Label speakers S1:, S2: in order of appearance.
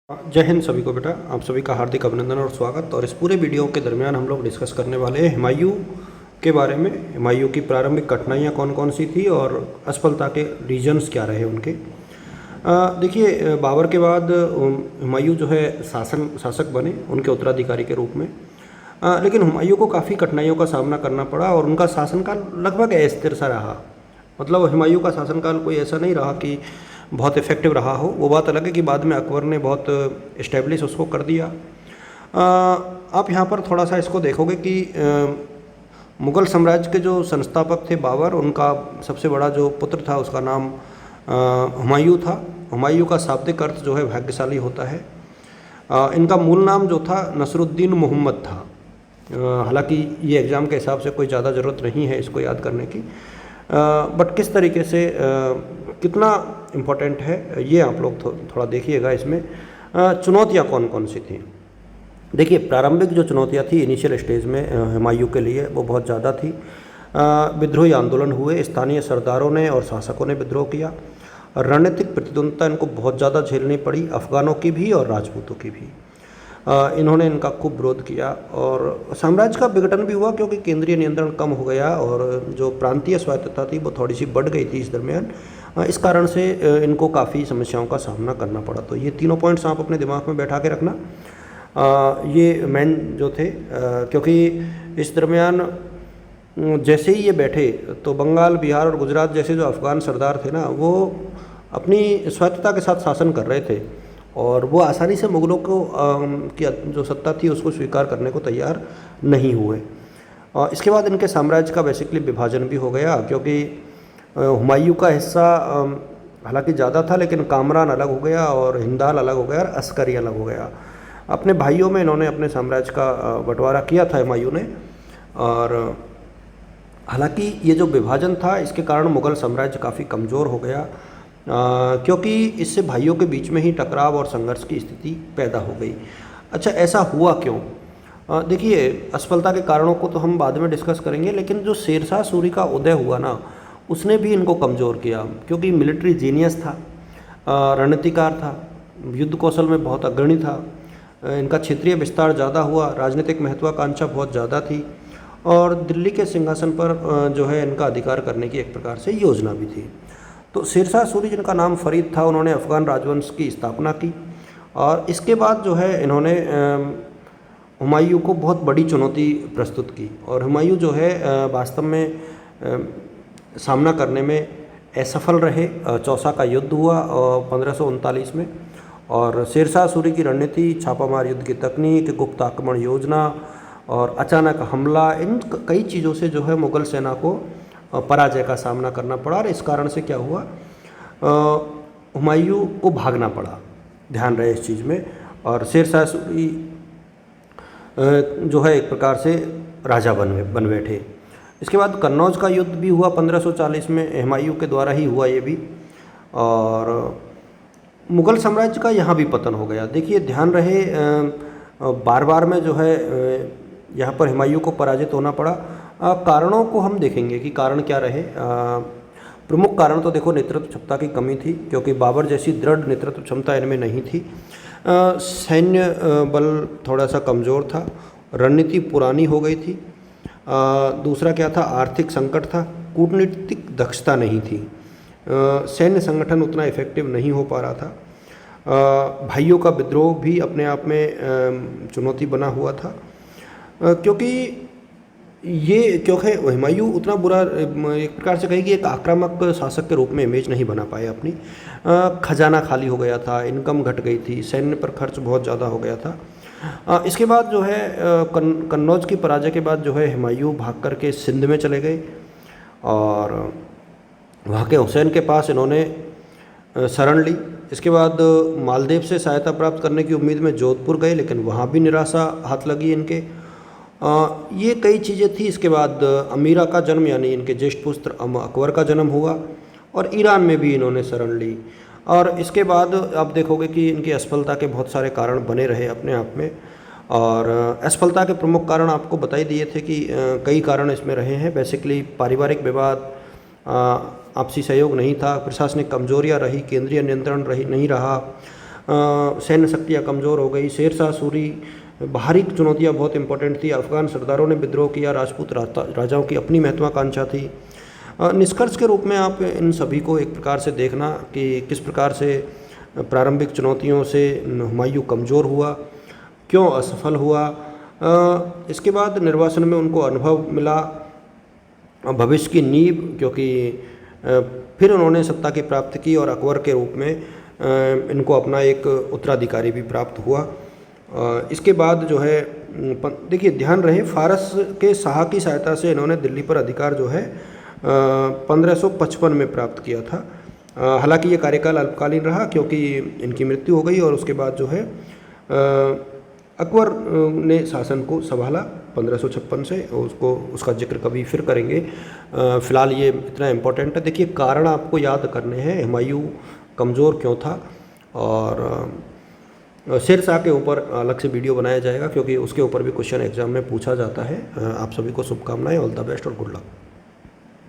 S1: जय हिंद सभी को बेटा, आप सभी का हार्दिक अभिनंदन और स्वागत। और इस पूरे वीडियो के दरमियान हम लोग डिस्कस करने वाले हैं हुमायूं के बारे में। हुमायूं की प्रारंभिक कठिनाइयाँ कौन कौन सी थी और असफलता के रीजन्स क्या रहे उनके। देखिए, बाबर के बाद हुमायूं जो है शासक बने उनके उत्तराधिकारी के रूप में। लेकिन हुमायूं को काफ़ी कठिनाइयों का सामना करना पड़ा और उनका शासनकाल लगभग अस्थिर सा रहा। मतलब हुमायूं का शासनकाल कोई ऐसा नहीं रहा कि बहुत इफ़ेक्टिव रहा हो। वो बात अलग है कि बाद में अकबर ने बहुत इस्टेब्लिश उसको कर दिया। आप यहाँ पर थोड़ा सा इसको देखोगे कि मुग़ल साम्राज्य के जो संस्थापक थे बाबर, उनका सबसे बड़ा जो पुत्र था उसका नाम हुमायूं था। हुमायूं का शाब्दिक अर्थ जो है भाग्यशाली होता है। इनका मूल नाम जो था नसरुद्दीन मोहम्मद था। हालांकि ये एग्ज़ाम के हिसाब से कोई ज़्यादा ज़रूरत नहीं है इसको याद करने की, बट किस तरीके से कितना इम्पोर्टेंट है ये आप लोग थोड़ा देखिएगा। इसमें चुनौतियाँ कौन कौन सी थी। देखिए, प्रारंभिक जो चुनौतियाँ थी इनिशियल स्टेज में हुमायूं के लिए वो बहुत ज़्यादा थी। विद्रोही आंदोलन हुए, स्थानीय सरदारों ने और शासकों ने विद्रोह किया। रणनीतिक प्रतिद्वंद्विता इनको बहुत ज़्यादा झेलनी पड़ी, अफ़गानों की भी और राजपूतों की भी। इन्होंने इनका खूब विरोध किया और साम्राज्य का विघटन भी हुआ क्योंकि केंद्रीय नियंत्रण कम हो गया और जो प्रांतीय स्वायत्तता थी वो थोड़ी सी बढ़ गई थी इस दरमियान। इस कारण से इनको काफ़ी समस्याओं का सामना करना पड़ा। तो ये तीनों पॉइंट्स आप अपने दिमाग में बैठा के रखना। ये मेन जो थे, क्योंकि इस दरमियान जैसे ही ये बैठे तो बंगाल, बिहार और गुजरात जैसे जो अफ़गान सरदार थे ना, वो अपनी स्वायत्तता के साथ शासन कर रहे थे और वो आसानी से मुग़लों को की जो सत्ता थी उसको स्वीकार करने को तैयार नहीं हुए। इसके बाद इनके साम्राज्य का बेसिकली विभाजन भी हो गया, क्योंकि हुमायूं का हिस्सा हालांकि ज़्यादा था लेकिन कामरान अलग हो गया और हिंदाल अलग हो गया और अस्करी अलग हो गया। अपने भाइयों में इन्होंने अपने साम्राज्य का बंटवारा किया था हुमायूं ने। और हालांकि ये जो विभाजन था इसके कारण मुग़ल साम्राज्य काफ़ी कमज़ोर हो गया, क्योंकि इससे भाइयों के बीच में ही टकराव और संघर्ष की स्थिति पैदा हो गई। अच्छा, ऐसा हुआ क्यों? देखिए, असफलता के कारणों को तो हम बाद में डिस्कस करेंगे, लेकिन जो शेरशाह सूरी का उदय हुआ ना, उसने भी इनको कमज़ोर किया, क्योंकि मिलिट्री जीनियस था, रणनीतिकार था, युद्ध कौशल में बहुत अग्रणी था। इनका क्षेत्रीय विस्तार ज़्यादा हुआ, राजनीतिक महत्वाकांक्षा बहुत ज़्यादा थी और दिल्ली के सिंहासन पर जो है इनका अधिकार करने की एक प्रकार से योजना भी थी। तो शेरशाह सूरी, जिनका नाम फरीद था, उन्होंने अफ़गान राजवंश की स्थापना की और इसके बाद जो है इन्होंने हुमायूं को बहुत बड़ी चुनौती प्रस्तुत की। और हुमायूं जो है वास्तव में सामना करने में असफल रहे। चौसा का युद्ध हुआ 1539 में और शेरशाह सूरी की रणनीति, छापामार युद्ध की तकनीक, गुप्त आक्रमण योजना और अचानक हमला, इन कई चीज़ों से जो है मुग़ल सेना को पराजय का सामना करना पड़ा। और इस कारण से क्या हुआ, हुमायूं को भागना पड़ा। ध्यान रहे इस चीज़ में। और शेरशाह सूरी जो है एक प्रकार से राजा बन बैठे। इसके बाद कन्नौज का युद्ध भी हुआ 1540 में, हुमायूं के द्वारा ही हुआ ये भी। और मुग़ल साम्राज्य का यहाँ भी पतन हो गया। देखिए, ध्यान रहे, बार बार में जो है यहाँ पर हुमायूं को पराजित होना पड़ा। कारणों को हम देखेंगे कि कारण क्या रहे। प्रमुख कारण तो देखो नेतृत्व क्षमता की कमी थी, क्योंकि बाबर जैसी दृढ़ नेतृत्व क्षमता इनमें नहीं थी। सैन्य बल थोड़ा सा कमज़ोर था, रणनीति पुरानी हो गई थी। दूसरा क्या था, आर्थिक संकट था, कूटनीतिक दक्षता नहीं थी, सैन्य संगठन उतना इफ़ेक्टिव नहीं हो पा रहा था। भाइयों का विद्रोह भी अपने आप में चुनौती बना हुआ था, क्योंकि हुमायूं उतना बुरा, एक प्रकार से कहेगी एक आक्रामक शासक के रूप में इमेज नहीं बना पाए अपनी। खजाना खाली हो गया था, इनकम घट गई थी, सैन्य पर खर्च बहुत ज़्यादा हो गया था। इसके बाद जो है कन्नौज की पराजय के बाद जो है हुमायूं भाग कर के सिंध में चले गए और वहाँ के हुसैन के पास इन्होंने शरण ली। इसके बाद मालदीव से सहायता प्राप्त करने की उम्मीद में जोधपुर गए, लेकिन वहाँ भी निराशा हाथ लगी इनके। ये कई चीज़ें थी। इसके बाद अमीरा का जन्म, यानी इनके ज्येष्ठ पुत्र अकबर का जन्म हुआ और ईरान में भी इन्होंने शरण ली। और इसके बाद आप देखोगे कि इनकी असफलता के बहुत सारे कारण बने रहे अपने आप में। और असफलता के प्रमुख कारण आपको बता ही दिए थे कि कई कारण इसमें रहे हैं। बेसिकली पारिवारिक विवाद, आपसी सहयोग नहीं था, प्रशासनिक कमजोरियां रही, केंद्रीय नियंत्रण नहीं रहा, सैन्य शक्तियाँ कमज़ोर हो गई। शेरशाह सूरी, बाहरी चुनौतियाँ बहुत इंपॉर्टेंट थी। अफ़गान सरदारों ने विद्रोह किया, राजपूत राजाओं की अपनी महत्वाकांक्षा थी। निष्कर्ष के रूप में आप इन सभी को एक प्रकार से देखना कि किस प्रकार से प्रारंभिक चुनौतियों से हुमायूं कमज़ोर हुआ, क्यों असफल हुआ। इसके बाद निर्वासन में उनको अनुभव मिला, भविष्य की नींव, क्योंकि फिर उन्होंने सत्ता की प्राप्ति की और अकबर के रूप में इनको अपना एक उत्तराधिकारी भी प्राप्त हुआ। इसके बाद जो है देखिए ध्यान रहे, फारस के शाह की सहायता से इन्होंने दिल्ली पर अधिकार जो है 1555 में प्राप्त किया था। हालांकि ये कार्यकाल अल्पकालीन रहा क्योंकि इनकी मृत्यु हो गई और उसके बाद जो है अकबर ने शासन को संभाला 1556 से। उसका जिक्र कभी फिर करेंगे, फ़िलहाल ये इतना इम्पोर्टेंट है। देखिए कारण आपको याद करने हैं, हुमायूं कमज़ोर क्यों था, और शेरशाह के ऊपर अलग से वीडियो बनाया जाएगा क्योंकि उसके ऊपर भी क्वेश्चन एग्जाम में पूछा जाता है। आप सभी को शुभकामनाएं, ऑल द बेस्ट और गुड लक।